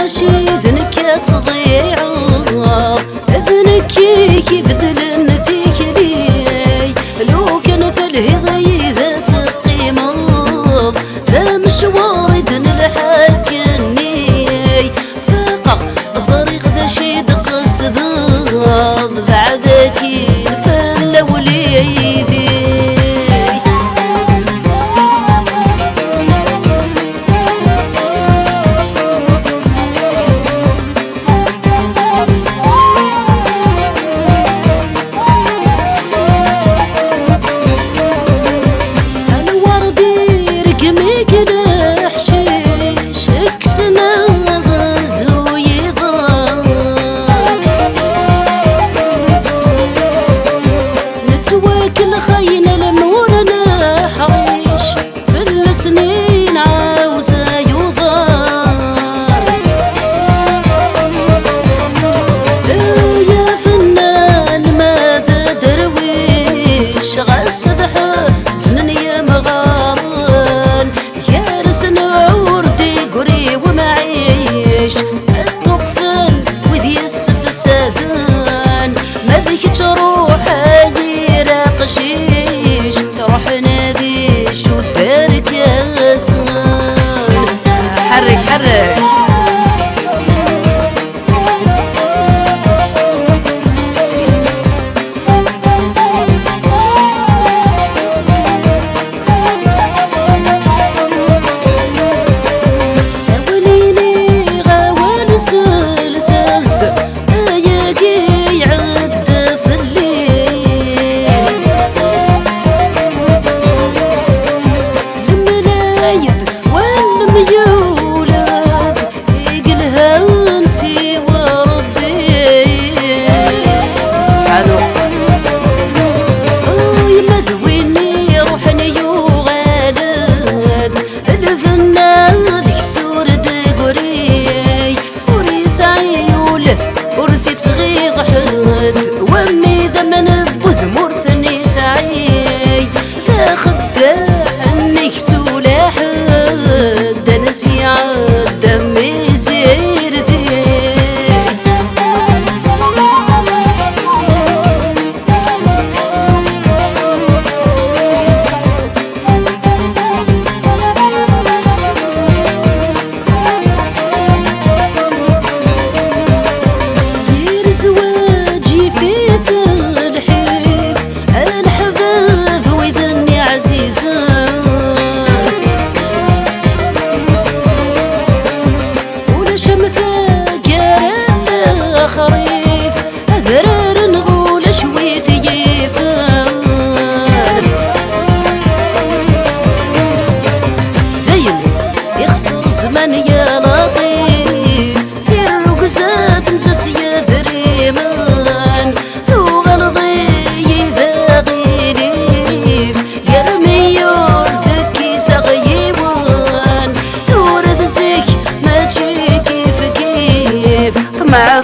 ماشي ذنك تضيع ذنك كيف دلن ذيك لي لو كان ثلهي ذا تقيمة ذا مشوار دن الحكني فقع صريق ذا شي دقس ذاض بعدك الفل وليدي الطقفل وذي السفساذان ما ذيك تروح يراق شيش تروح نادي شو دارك يا سان حرك حرك وامي ذمن بذمور ثني سعي ذا خداع انك سلاح دنسي عالدم زيرتي خريف أذرار نغول شويت يفان ذين يخسر زمان يا لطيف في الرقزات نسس يا ذريمان ثو غلظي ذا غيريف يرمي يردك سغيوان ثور ذزيك ما تجي كيف كيف مع